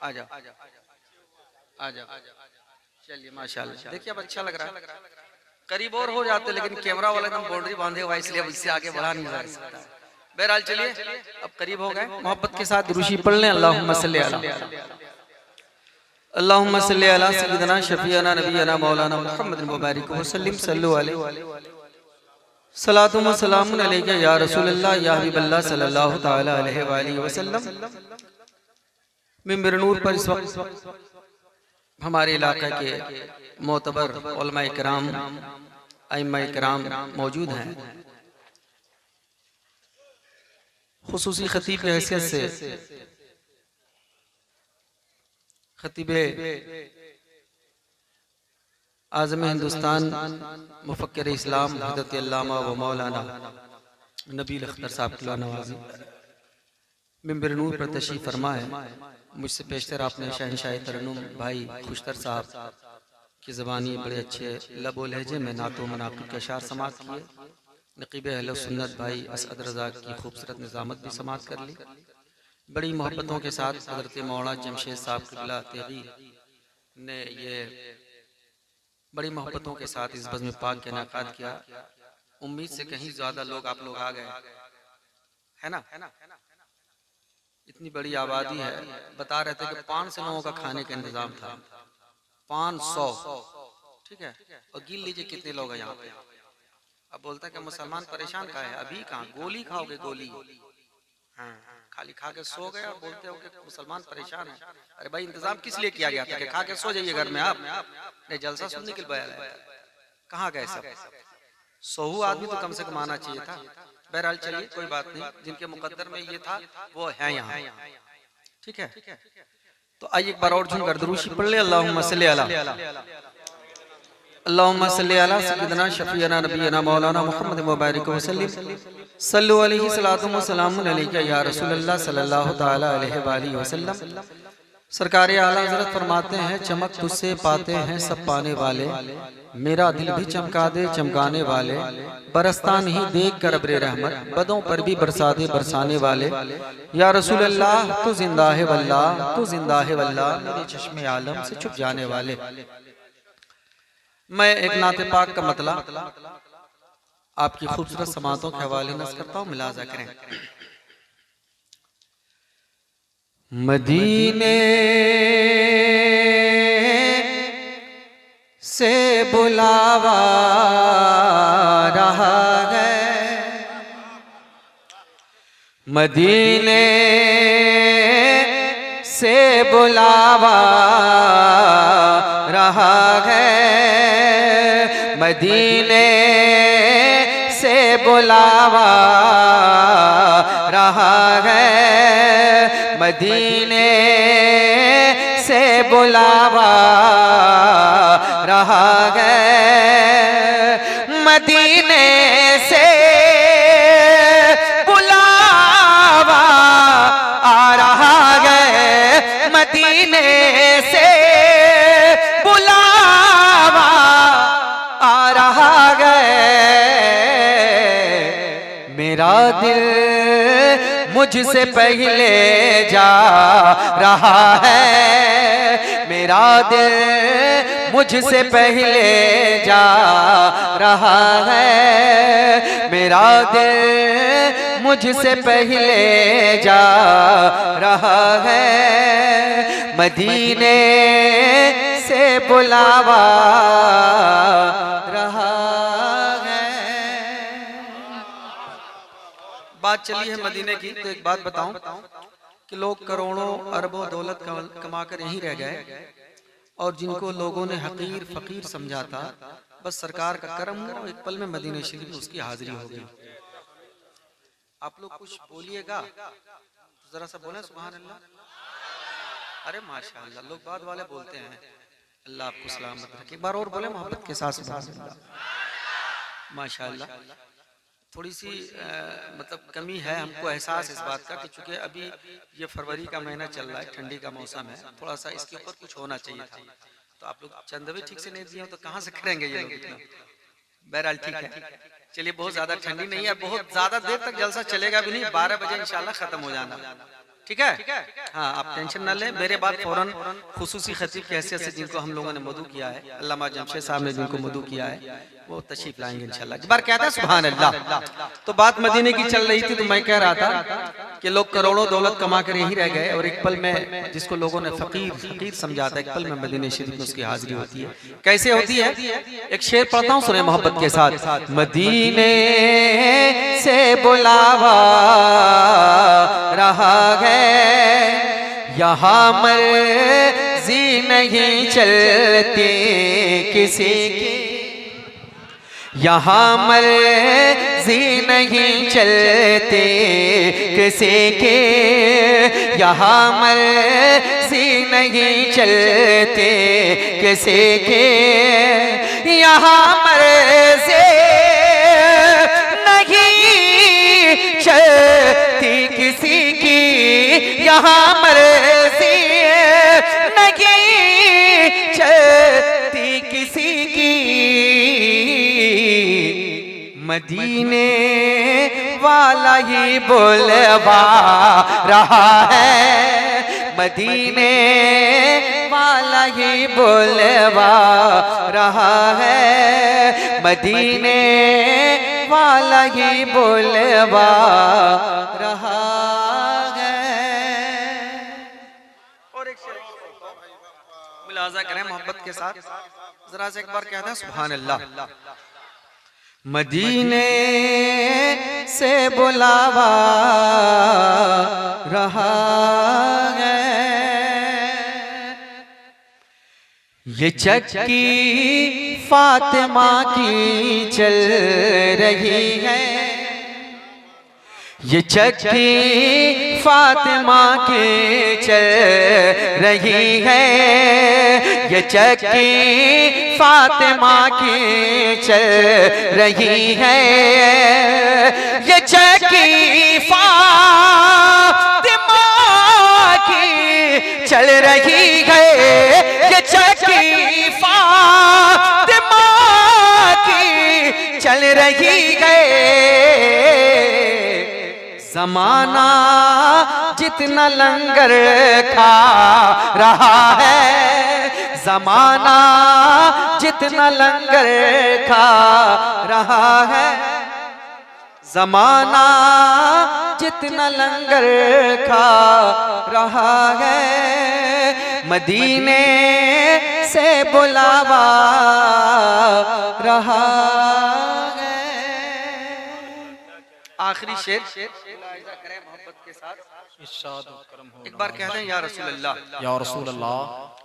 आ जाओ आ जाओ। चलिए माशाल्लाह, देखिए अब अच्छा लग रहा है। करीब और हो जाते लेकिन कैमरा वाला एकदम बाउंड्री बांधे हुआ, इसलिए अब इससे आगे बढ़ा नहीं जा सकता। बहरहाल चलिए अब करीब हो गए, मोहब्बत के साथ दुरूशी पढ़ लें। अल्लाहुम्मा सल्ली अला अल्लाहुम्मा सल्ली अला सय्यिदना शफीअना नबियना मौलाना मुहम्मद मुबारक वसल्लम सल्लल्लाहु अलैहि सलातुम व सलामुन अलैका या रसूलल्लाह या हबीबल्लाह सल्लल्लाहु तआला अलैहि व आलिहि वसल्लम। मिंबर नूर पर इस वक्त हमारे इलाका के मोतबर उलमा इकराम, अइम्मा इकराम मौजूद हैं। खुसूसी खतीब की हैसियत से खतीबे आज़म हिंदुस्तान मुफक्किर इस्लाम हज़रत अल्लामा व मौलाना नबील अख्तर साहब की नवाज़ी मिंबर नूर पर तशरीफ़ फरमा है। मुझसे पेशतर आपने शहंशाह तरन्नुम भाई खुशतर साहब की ज़बानी बड़े अच्छे लब व लहजे में नातो मनाक़िब के अशार समात किए। नक़ीब अहले सुन्नत भाई असद रज़ा की खूबसूरत निज़ामत भी समात कर ली। बड़ी मोहब्बतों के साथ हज़रत मौलाना जमशेद साहब क़िबला तेगी ने ये बड़ी मोहब्बतों के साथ इस बज़्म पाक के इनाक़ाद किया। उम्मीद से कहीं ज़्यादा लोग आप लोग आ गए, है ना। इतनी बड़ी आबादी है, बता रहे थे कि 500 लोगों का खाने का इंतज़ाम था। 500, ठीक है। और गिन लीजिए कितने लोग हैं यहाँ पे। अब बोलता है कि मुसलमान परेशान का है, अभी कहाँ गोली खाओगे गोली। हाँ, खाली खा के सो गए और बोलते हो कि मुसलमान परेशान है। अरे भाई इंतजाम किस लिए किया गया था कि खा के सो जाइए घर में आप, नहीं जलसा सुनने के लिए आया। कहाँ गए सब? 100 आदमी तो कम से कम आना चाहिए था। बहरहाल चलिए कोई बात नहीं, जिनके मुकद्दर में ये था वो है यहाँ, ठीक है। तो आइए एक बार और झुमकर दुरूशी पढ़ ले। अल्लाहुम्मा सल्ली अला अल्लाहुम्मा सल्ली अला सय्यिदना शफीअना नबियना मौलाना मुहम्मद मुबारक वसल्लम सल्लल्लाहु अलैहि सलातुम व सलामुन अलैका या रसूलल्लाह सल्लल्लाहु तआला अलैहि व आलिहि वसल्लम। सरकार आला हज़रत फरमाते हैं, चमक तुझसे पाते हैं सब पाने वाले, मेरा दिल भी चमका दे चमकाने वाले, बरसता नहीं देख कर अब्रे रहमत, बदों पर भी बरसा दे बरसाने वाले। या रसूल अल्लाह तू जिंदा है वल्लाह, तू जिंदा है वल्लाह, मेरे चश्मे आलम से छुप जाने वाले। मैं एक नाते पाक का मतला आपकी खूबसूरत समातों के हवाले नज़र करता हूँ, मिलाजा करें। मदीने से बुलावा रहा है, मदीने से बुलावा रहा है, मदीने से बुलावा रहा है, मदीने से बुलावा रहा है, मदीने से बुलावा आ रहा है, मदीने से बुलावा आ रहा है। मेरा दिल मुझसे पहले जा रहा है, मेरा दिल मुझसे पहले जा रहा है, मेरा दिल मुझसे पहले जा रहा है, मदीने से बुलावा रहा है। बात चली है मदीने की, तो एक बात बताऊं कि लोग करोड़ों अरबों दौलत कमाकर यहीं रह गए और जिनको लोगों ने हकीर फकीर समझा था, बस सरकार का करम हुआ, एक पल में मदीने शरीफ में उसकी हाजिरी हो गई। आप लोग कुछ बोलिएगा तो जरा सा बोले सुभान अल्लाह। अरे माशाअल्लाह, लोग बाद वाले बोलते हैं, अल्लाह आपको सलामत रखे। एक बार और बोले मोहब्बत के साथ सुभान अल्लाह। माशाअल्लाह, थोड़ी सी मतलब कमी है हमको एहसास इस बात का कि चूंकि अभी ये फरवरी का महीना चल रहा है, ठंडी का मौसम है, थोड़ा सा इसके ऊपर कुछ होना चाहिए था। तो आप लोग चंद भी ठीक से नहीं दिए हो तो कहाँ से करेंगे ये लोग इतना। बहरहाल ठीक है, चलिए बहुत ज्यादा ठंडी नहीं है, बहुत ज्यादा देर तक जलसा चलेगा भी नहीं, 12 बजे इंशाल्लाह खत्म हो जाना, ठीक है। हाँ, आप टेंशन ना लें, मेरे बाद फौरन खुसूसी खतीब की हैसियत से जिनको हम लोगों ने मदू किया है, अल्लामा जमशेद साहब ने जिनको मदू किया है, वो तशरीफ लाएंगे इंशाल्लाह। एक बार कहते हैं सुभान अल्लाह। तो बात मदीने की चल रही थी, तो मैं कह रहा था कि लोग करोड़ों दौलत कमा कर यही रह गए, और एक पल में जिसको लोगों ने फकीर समझा था, एक पल में मदीने शरीफ में उसकी हाजिरी होती है। कैसे होती है? एक शेर पढ़ता हूँ, सुने मोहब्बत के साथ। मदीने से बुलावा रहा है, यहाँ मर्जी नहीं चलती किसी की, यहाँ मर्जी नहीं चलती किसी के, यहाँ मर्जी नहीं चलती किसी के, यहाँ मर्जी नहीं चलती किसी की, यहाँ मर्जी नहीं चलती किसी की। मदीने वाला ही बुलवा रहा है, मदीने वाला ही बुलवा रहा है, मदीने वाला ही बुलवा रहा है। और एक शेर मुलाजा करें मोहब्बत के साथ, जरा से एक बार कहते हैं सुभान अल्लाह। मदीने से बुलावा रहा है, ये चक्की फातिमा की चल रही है, ये चक्की फातिमा की चल रही है, ये चक्की फातिमा की चल रही है, ये चक्की फातिमा की चल रही है, ये चक्की फातिमा की चल रही है। ज़माना जितना लंगर खा रहा है, ज़माना जितना लंगर खा रहा है, ज़माना जितना लंगर खा रहा है, मदीने से बुलावा रहा है। आखिरी शेर करें मोहब्बत के साथ, एक बार कह दें या रसूल अल्लाह, या रसूल अल्लाह।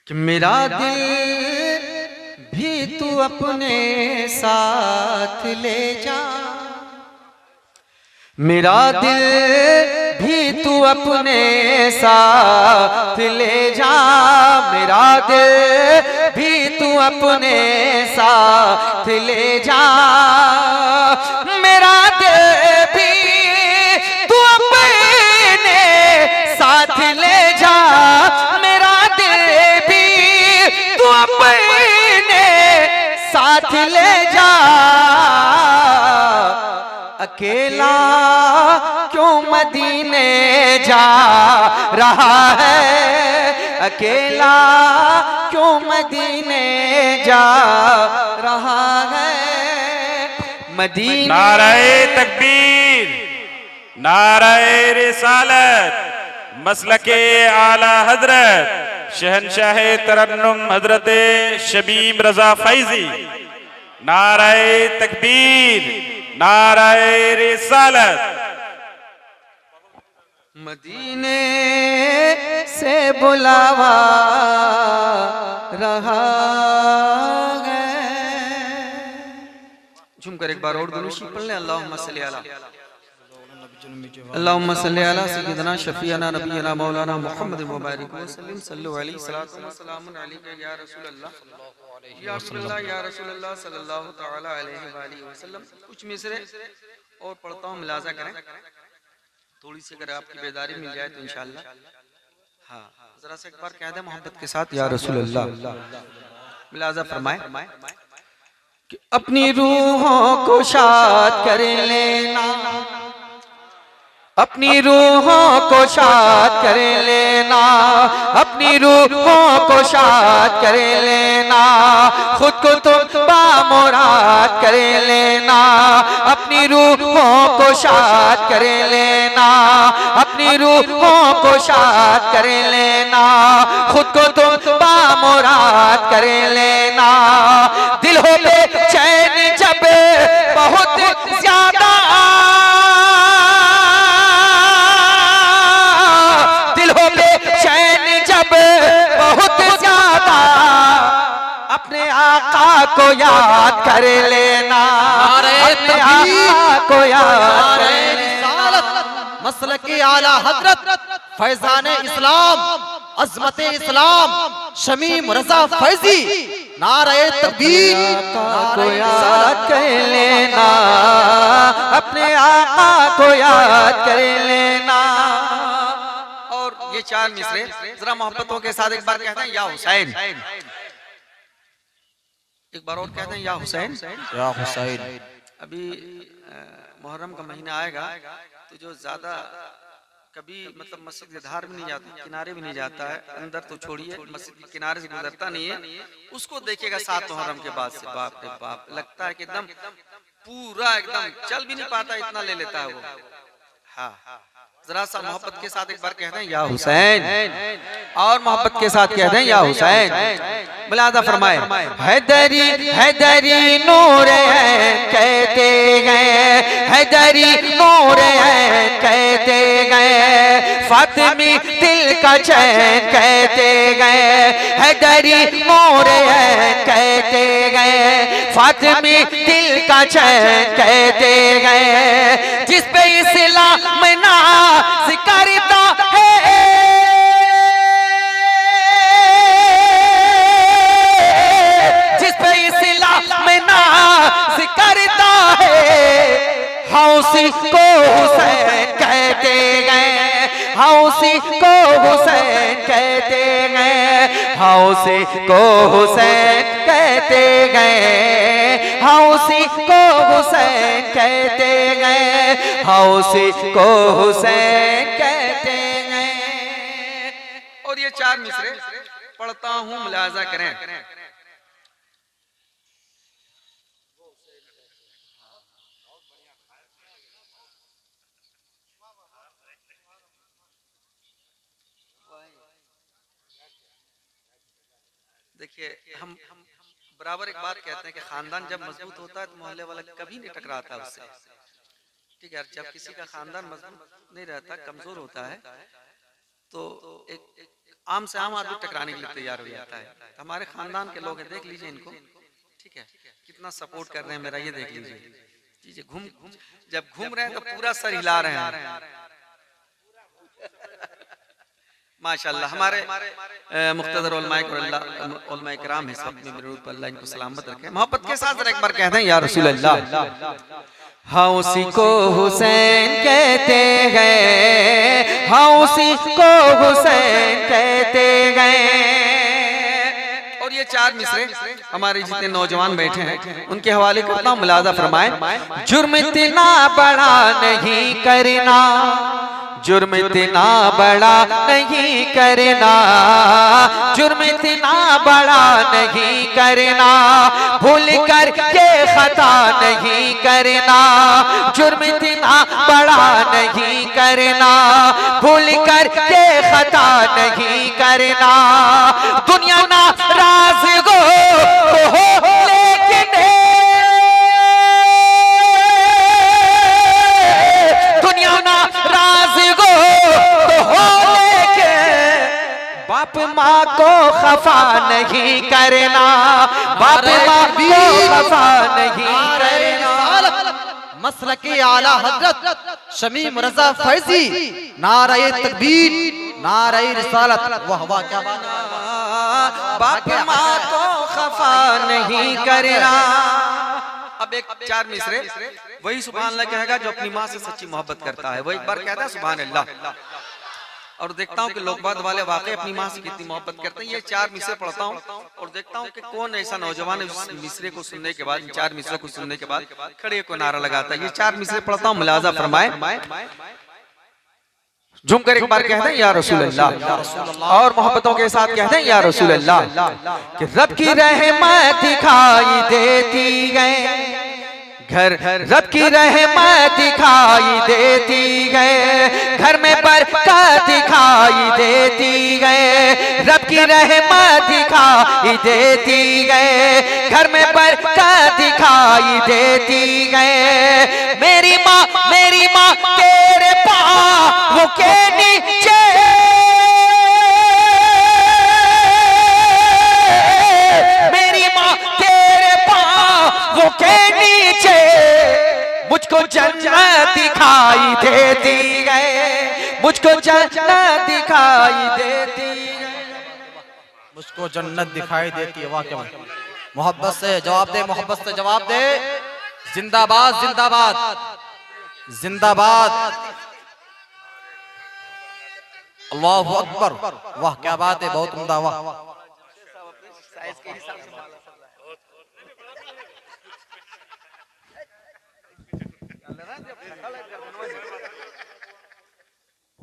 कि मेरा दिल भी तू अपने साथ ले जा, मेरा दिल भी तू अपने साथ ले जा, मेरा दिल भी तू अपने साथ ले जा, मेरा दिल भी तू अपने साथ ले जा, मेरा दिल भी तू अपने साथ ले जा। अकेला क्यों मदीने जा रहा है, अकेला क्यों मदीने जा रहा है, मदीने। नाराए तकबीर, नाराए रिसालत, मसलके आला हजरत शहनशाह तरन्नुम हजरत शबीब रजा फैजी। नाराए तकबीर, नाराए रिसालत। मदीने से बुलावा रहा है। झुमकर एक बार और दुरूद पढ़ लें। अल्लाहुम्मा सल्ली अला अल्लाहुम्मा सल्ली अला सय्यिदना शफीअना नबीना मौलाना मुहम्मद व बारिक वसल्लम सल्लल्लाहु अलैहि वसल्लम अलैका या रसूल अल्लाह या रसूलल्लाह या रसूलल्लाह सल्लल्लाहु तआला अलैहि व आलिहि वसल्लम। कुछ मिसरे और पढ़ता हूँ, मुलाजा करें। थोड़ी सी अगर आपकी बेदारी मिल जाए तो इंशाअल्लाह। हाँ, जरा से एक बार कह दे मोहब्बत के साथ, या रसूल अल्लाह। मुलाजा फरमाए कि अपनी रूहों को शाद कर लेना, अपनी रूहों को शाद कर लेना, अपनी रूहों को शाद कर लेना, खुद को तुम बामुराद कर लेना, अपनी रूहों को शाद कर लेना, अपनी रूहों को शाद कर लेना, खुद को तुम बामुराद कर लेना। दिल हो बेचैन जब बहुत ज्यादा, अपने आका को याद कर लेना, अपने आका को याद कर लेना। मसलके आला हजरत फैजान इस्लाम, अजमत इस्लाम, शमीम रजा फैजी, नारे तकबीर, को याद कर लेना, अपने आका को याद कर लेना। और ये चार मिसरे जरा मोहब्बतों के साथ एक बार कहते हैं, या हुसैन, एक बार और कहते हैं, या हुसैन, या हुसैन। अभी मुहर्रम का महीना आएगा तो जो ज्यादा कभी मतलब मस्जिद के धार भी नहीं जाता, किनारे भी नहीं जाता है, अंदर तो छोड़िए, मस्जिद के किनारे से गुजरता नहीं है, उसको देखिएगा 7 मुहर्रम के बाद से, बाप रे बाप, लगता है कि एकदम पूरा एकदम चल भी नहीं पाता, इतना ले लेता है वो। हाँ, जरा सा मोहब्बत के साथ एक बार कहते हैं, या हुसैन, और मोहब्बत के साथ कहते हैं, या हुसैन। मुलादा फरमाए, हैदरी हैदरी नूर है कहते गए, हैदरी नूर है कहते गए, फातिमी दिल का चैन कहते गए, हैदरी नूर है कहते गए, फातिमी दिल का चैन कहते गए, जिस पे इस्लाम नाज़ करता है, जिस पे इस्लाम नाज़ करता है, हौसी को हुसैन कहते गए, हौसी को हुसैन कहते गए, हौसी को हुसैन कहते गए, हौसी को हुसैन कहते गए, हौसी को हुसैन कहते गए। और ये चार मिसरे पढ़ता हूँ, मुलाजा करें। देखिए, हम बराबर एक बात कहते हैं कि खानदान जब मजबूत होता है तो मोहल्ले वाला कभी नहीं टकराता उससे, ठीक है। जब किसी का खानदान मजबूत नहीं रहता, कमजोर होता है, तो एक आम से आम आदमी टकराने के लिए तैयार हो जाता है। हमारे खानदान के लोग हैं, देख लीजिए इनको, ठीक है, कितना सपोर्ट कर रहे हैं मेरा, ये देख लीजिए। जब घूम रहे हैं तो पूरा सर हिला रहे हैं, माशाअल्लाह। हमारे मुख्तदर उलमाए किराम है, सब में मेरे ऊपर अल्लाह इनको सलामत रखे। मोहब्बत के साथ एक बार कहते हैं, या रसूल अल्लाह। हौसी को हुसैन कहते गए, हौसी को हुसैन कहते गए। और ये चार मिसरे हमारे जितने नौजवान बैठे हैं उनके हवाले करता हूं, मुलाजा फरमाए। जुर्म इतना बड़ा नहीं करना, जुर्म इतना बड़ा नहीं करना, जुर्म इतना बड़ा नहीं करना, भूल कर के खता नहीं करना, जुर्म इतना बड़ा नहीं करना, भूल कर के खता नहीं करना। दुनिया नाराज हो लेकिन दुनिया नाराज हो लेकिन बाप माँ को खफा नहीं करना, बाप माँ को खफा नहीं करना। मसलके आला हजरत शमीम रजा फैजी, नारे तकबीर, नारे रिसालत, वाह वाह क्या बात है। बाप माँ को खफा नहीं करना। अब एक चार मिसरे वही सुभान अल्लाह कहेगा जो अपनी माँ से सच्ची मोहब्बत करता है, वो एक बार कहता है सुभान अल्लाह। और देखता हूँ कि लोग बाद वाले वाकई अपनी माँ से कितनी मोहब्बत करते हैं। ये चार मिसरे पढ़ता हूँ और देखता हूँ कि कौन ऐसा नौजवान है उस मिसरे को सुनने के बाद, चार मिसरे को सुनने के बाद खड़े को नारा लगाता है। ये चार मिसरे पढ़ता हूँ, मुलाजा फरमाए। झुमकर एक बार कहते हैं या रसूल अल्लाह, और मोहब्बतों के साथ कहते हैं या रसूल अल्लाह, कि रब की रहमत दिखाई देती है, घर रब की रहमत दिखाई देती है, घर में बरकत दिखाई देती है, रब की रहमत दिखाई देती है, घर में बरकत दिखाई देती है। मेरी माँ तेरे पाँव के नीचे, मेरी माँ तेरे पाँव के नीचे मुझको जन्नत दिखाई देती है, मुझको जन्नत दिखाई देती है, मुझको जन्नत दिखाई देती है। वाह क्या बात। मोहब्बत से जवाब दे, मोहब्बत से जवाब दे। जिंदाबाद जिंदाबाद जिंदाबाद। अल्लाहु अकबर। वाह क्या बात है, बहुत उम्दा। वाह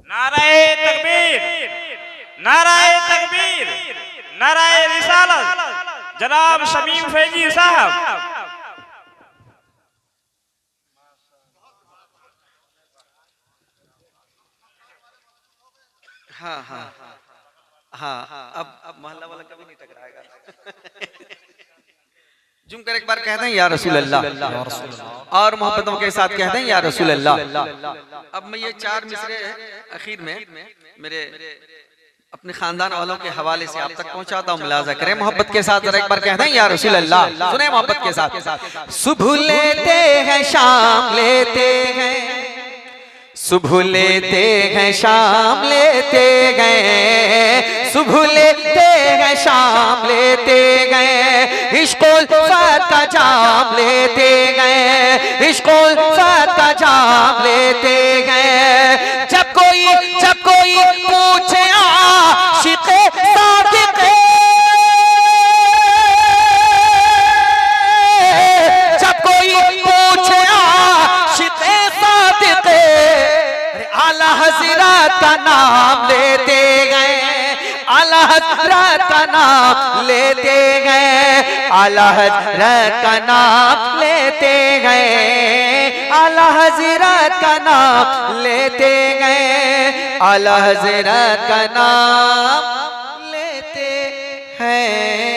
नाराए तकबीर, नाराए तकबीर, नाराए रिसालत, जनाब शमीम फैजी साहब। हाँ हाँ हाँ, अब मोहल्ला वाला कभी नहीं टकराएगा। झुमकर एक बार कहते हैं या रसूल अल्लाह, और मोहब्बतों के साथ कहते हैं या रसूल अल्लाह। अब मैं ये 4 मिसरे आखिर में मेरे अपने खानदान वालों के हवाले से आप तक पहुंचाता हूँ, मुलाजा करें मोहब्बत के साथ। एक बार कहते हैं या रसूल अल्लाह, सुने मोहब्बत के साथ। सुबह लेते हैं शाम लेते हैं, सुबह लेते हैं शाम लेते गए, सुबह लेते हैं शाम लेते गए, इश्क़ुल फ़ात का जाम लेते गए, इश्क़ुल फ़ात का जाम लेते गए। जब कोई पूछे आशिक़े सादिक़े, जब कोई पूछे आशिक़े सादिक़े, आला हज़रत का नाम लेते गए, आला हज़रत का नाम लेते गए, आला हज़रत का नाम लेते गए, आला हज़रत का नाम लेते गए, आला हज़रत का नाम लेते हैं।